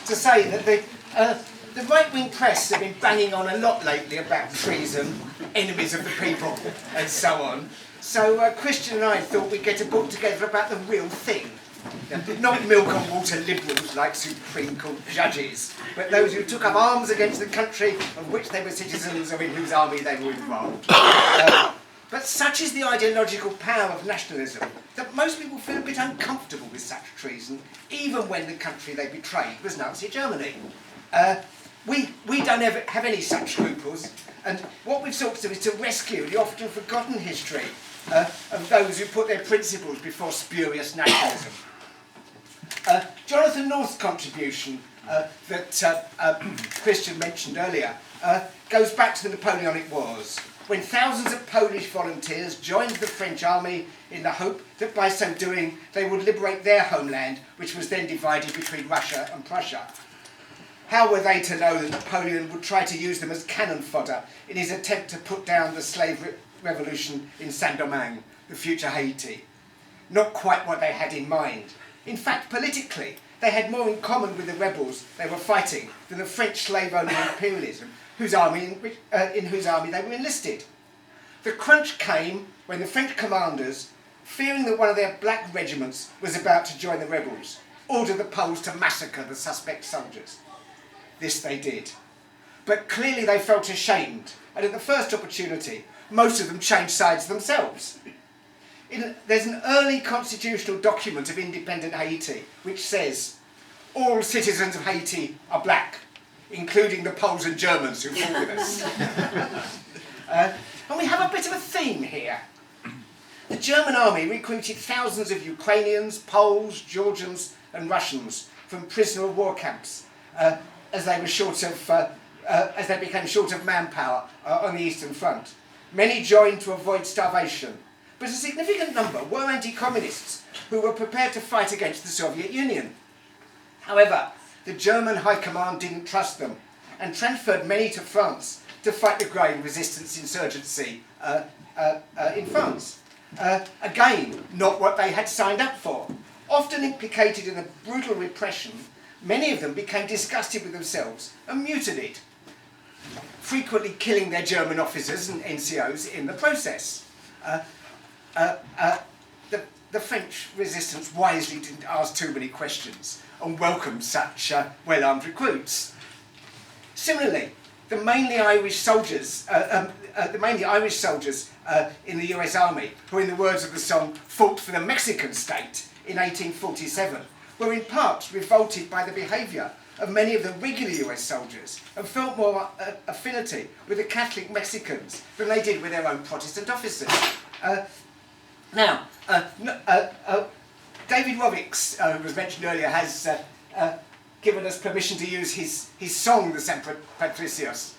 to say that the right-wing press have been banging on a lot lately about treason, enemies of the people, and so on. So Christian and I thought we'd get a book together about the real thing. Not milk and water liberals like Supreme Court judges, but those who took up arms against the country of which they were citizens or in whose army they were involved. But such is the ideological power of nationalism that most people feel a bit uncomfortable with such treason, even when the country they betrayed was Nazi Germany. We don't ever have any such scruples, and what we've sought to do is to rescue the often forgotten history of those who put their principles before spurious nationalism. Jonathan North's contribution that Christian mentioned earlier goes back to the Napoleonic Wars, when thousands of Polish volunteers joined the French army in the hope that by so doing they would liberate their homeland, which was then divided between Russia and Prussia. How were they to know that Napoleon would try to use them as cannon fodder in his attempt to put down the slave revolution in Saint-Domingue, the future Haiti? Not quite what they had in mind. In fact, politically, they had more in common with the rebels they were fighting than the French slave-owning imperialism, in whose army they were enlisted. The crunch came when the French commanders, fearing that one of their black regiments was about to join the rebels, ordered the Poles to massacre the suspect soldiers. This they did. But clearly they felt ashamed, and at the first opportunity, most of them changed sides themselves. There's an early constitutional document of independent Haiti which says, all citizens of Haiti are black, including the Poles and Germans who fought with us. And we have a bit of a theme here. The German army recruited thousands of Ukrainians, Poles, Georgians and Russians from prisoner of war camps as they became short of manpower on the Eastern Front. Many joined to avoid starvation, but a significant number were anti-communists who were prepared to fight against the Soviet Union. However, the German High Command didn't trust them and transferred many to France to fight the growing resistance insurgency in France. Again, not what they had signed up for. Often implicated in a brutal repression, many of them became disgusted with themselves and mutinied, frequently killing their German officers and NCOs in the process. The French resistance wisely didn't ask too many questions and welcomed such well-armed recruits. Similarly, the mainly Irish soldiers in the US Army, who in the words of the song fought for the Mexican state in 1847, were in part revolted by the behaviour of many of the regular US soldiers and felt more affinity with the Catholic Mexicans than they did with their own Protestant officers. David Rovics, who was mentioned earlier, has given us permission to use his song, The Semper Patricios,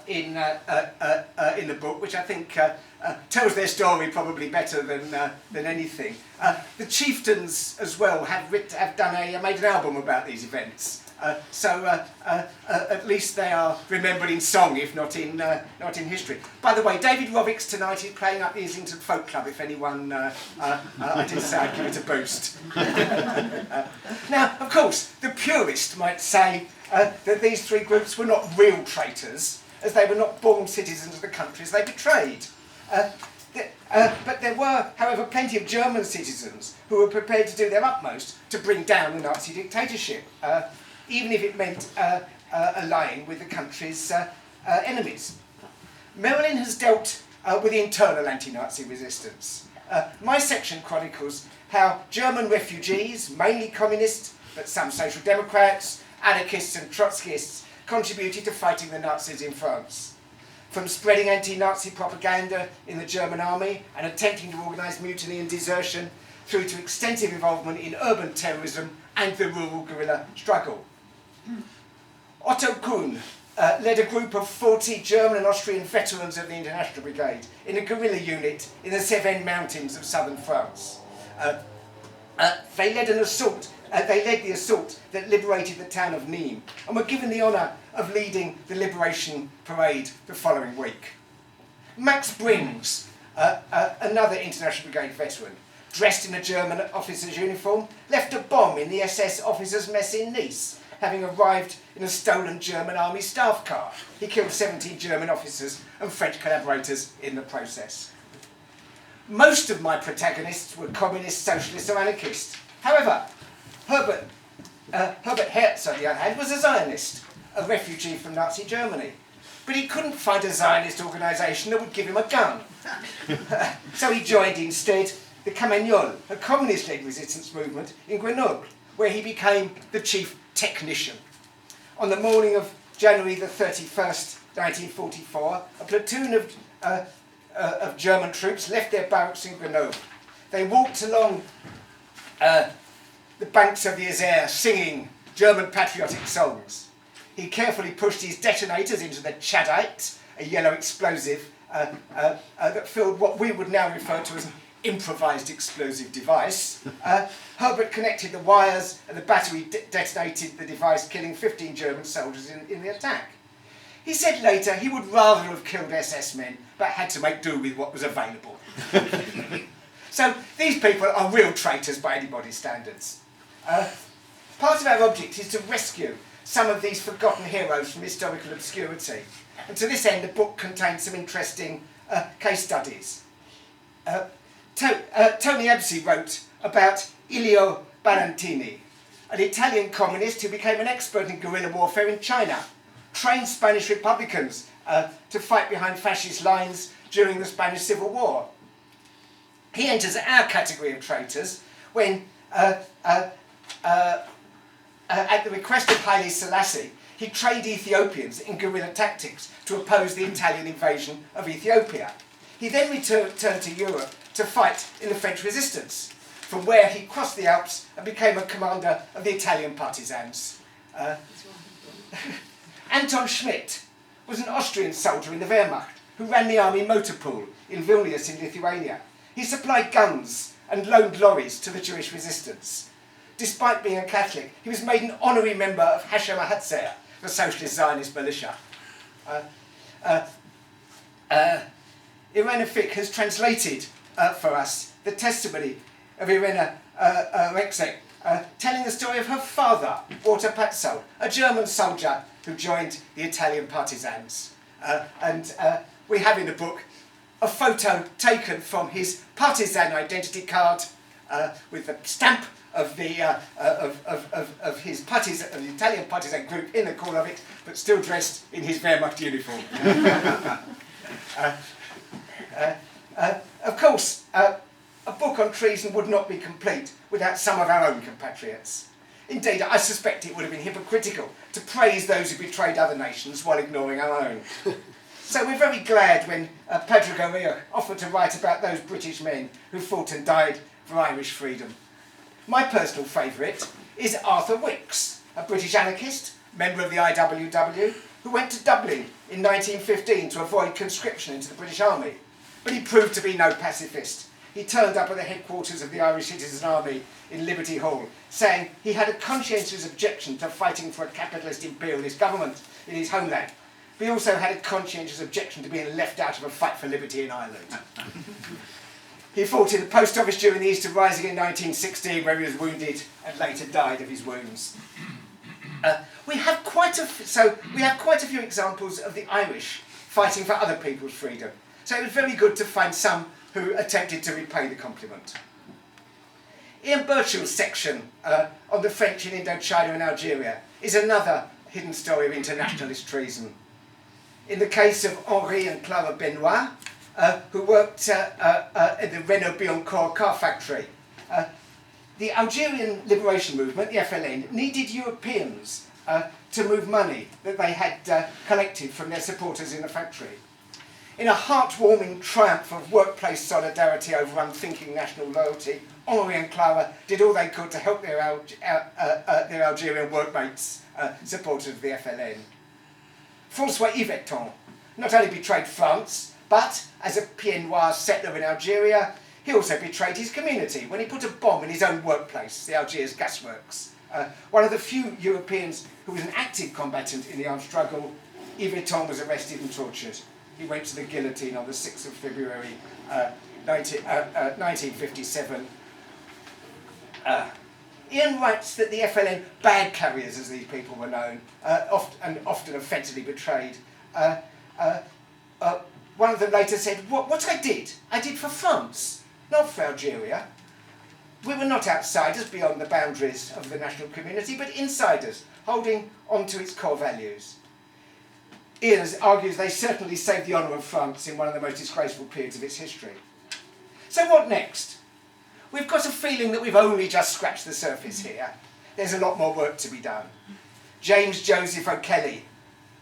in the book, which I think tells their story probably better than anything. The Chieftains as well have made an album about these events. So at least they are remembered in song, if not in history. By the way, David Rovics tonight is playing up the Islington Folk Club. If anyone, I did say I'd give it a boost. Now, of course, the purist might say that these three groups were not real traitors, as they were not born citizens of the countries they betrayed. But there were, however, plenty of German citizens who were prepared to do their utmost to bring down the Nazi dictatorship, even if it meant allying with the country's enemies. Merilyn has dealt with the internal anti-Nazi resistance. My section chronicles how German refugees, mainly communists, but some social democrats, anarchists and Trotskyists, contributed to fighting the Nazis in France. From spreading anti-Nazi propaganda in the German army and attempting to organise mutiny and desertion, through to extensive involvement in urban terrorism and the rural guerrilla struggle. Otto Kuhn led a group of 40 German and Austrian veterans of the International Brigade in a guerrilla unit in the Cevennes mountains of southern France. They led the assault that liberated the town of Nîmes and were given the honour of leading the liberation parade the following week. Max Brings, another International Brigade veteran, dressed in a German officer's uniform, left a bomb in the SS officers' mess in Nice having arrived in a stolen German army staff car. He killed 17 German officers and French collaborators in the process. Most of my protagonists were communist, socialist or anarchist. However, Herbert Hertz, on the other hand, was a Zionist, a refugee from Nazi Germany. But he couldn't find a Zionist organisation that would give him a gun. So he joined instead the Camagnol, a communist-led resistance movement in Grenoble, where he became the chief technician. On the morning of January the 31st, 1944, a platoon of German troops left their barracks in Grenoble. They walked along the banks of the Isère singing German patriotic songs. He carefully pushed his detonators into the Chadite, a yellow explosive that filled what we would now refer to as an improvised explosive device. Herbert connected the wires and the battery detonated the device, killing 15 German soldiers in the attack. He said later he would rather have killed SS men, but had to make do with what was available. So these people are real traitors by anybody's standards. Part of our object is to rescue some of these forgotten heroes from historical obscurity. And to this end, the book contains some interesting case studies. Tony Absi wrote about Ilio Barantini, an Italian communist who became an expert in guerrilla warfare in China, trained Spanish Republicans to fight behind fascist lines during the Spanish Civil War. He enters our category of traitors when, at the request of Haile Selassie, he trained Ethiopians in guerrilla tactics to oppose the Italian invasion of Ethiopia. He then returned to Europe to fight in the French resistance, from where he crossed the Alps and became a commander of the Italian partisans. Anton Schmidt was an Austrian soldier in the Wehrmacht who ran the army motor pool in Vilnius in Lithuania. He supplied guns and loaned lorries to the Jewish resistance. Despite being a Catholic, he was made an honorary member of Hashem HaHatzer, the Socialist Zionist militia. Irena Fick has translated for us the testimony of Irena Rexek, telling the story of her father, Walter Patzold, a German soldier who joined the Italian partisans. And we have in the book a photo taken from his partisan identity card with the stamp of the of his partisan, of the Italian partisan group in the corner of it, but still dressed in his Wehrmacht uniform. Of course, a book on treason would not be complete without some of our own compatriots. Indeed, I suspect it would have been hypocritical to praise those who betrayed other nations while ignoring our own. So we're very glad when Padraig O'Reilly offered to write about those British men who fought and died for Irish freedom. My personal favourite is Arthur Wicks, a British anarchist, member of the IWW, who went to Dublin in 1915 to avoid conscription into the British Army. But he proved to be no pacifist. He turned up at the headquarters of the Irish Citizen Army in Liberty Hall, saying he had a conscientious objection to fighting for a capitalist imperialist government in his homeland. But he also had a conscientious objection to being left out of a fight for liberty in Ireland. He fought in the post office during the Easter Rising in 1916, where he was wounded and later died of his wounds. We have quite a few examples of the Irish fighting for other people's freedom. So it was very good to find some who attempted to repay the compliment. Ian Birchall's section on the French in Indochina and Algeria is another hidden story of internationalist treason. In the case of Henri and Clara Benoit, who worked at the Renault-Billancourt car factory, the Algerian liberation movement, the FLN, needed Europeans to move money that they had collected from their supporters in the factory. In a heartwarming triumph of workplace solidarity over unthinking national loyalty, Henri and Clara did all they could to help their Algerian workmates, supporters of the FLN. François Yveton not only betrayed France, but as a Pied Noir settler in Algeria, he also betrayed his community when he put a bomb in his own workplace, the Algiers gasworks. One of the few Europeans who was an active combatant in the armed struggle, Yveton was arrested and tortured. He went to the guillotine on the 6th of February 1957. Ian writes that the FLN bag carriers, as these people were known, often offensively betrayed. One of them later said, what I did for France, not for Algeria. We were not outsiders beyond the boundaries of the national community, but insiders, holding on to its core values. Ian argues they certainly saved the honour of France in one of the most disgraceful periods of its history. So what next? We've got a feeling that we've only just scratched the surface here. There's a lot more work to be done. James Joseph O'Kelly,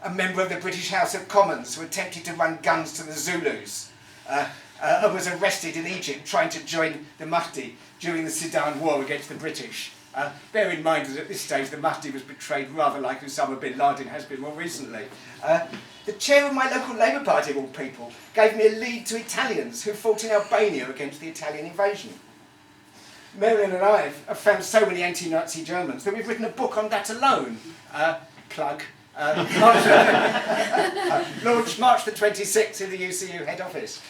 a member of the British House of Commons who attempted to run guns to the Zulus, and was arrested in Egypt trying to join the Mahdi during the Sudan War against the British. Bear in mind that at this stage the Mahdi was betrayed rather like Osama bin Laden has been more recently. The chair of my local Labour Party, of all people, gave me a lead to Italians who fought in Albania against the Italian invasion. Merilyn and I have found so many anti-Nazi Germans that we've written a book on that alone. Plug. Launched March the 26th in the UCU head office.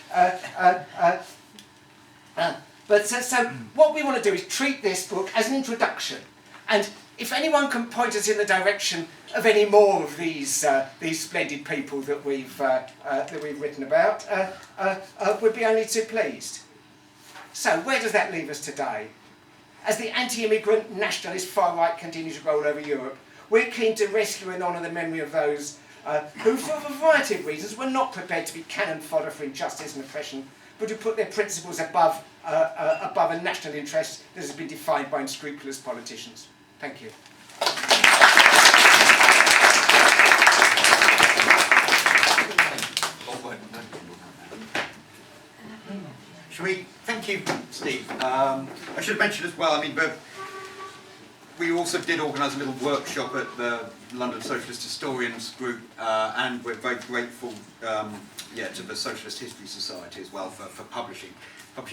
So what we want to do is treat this book as an introduction, and if anyone can point us in the direction of any more of these splendid people that we've written about, we'd be only too pleased. So where does that leave us today? As the anti-immigrant nationalist far right continues to roll over Europe, we're keen to rescue and honour the memory of those who, for a variety of reasons, were not prepared to be cannon fodder for injustice and oppression, but who put their principles above a national interest that has been defined by unscrupulous politicians. Thank you. Shall we? Thank you, Steve. I should mention as well, I mean, we also did organise a little workshop at the London Socialist Historians Group, and we're very grateful to the Socialist History Society as well for publishing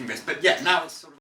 this. But yeah, now it's sort of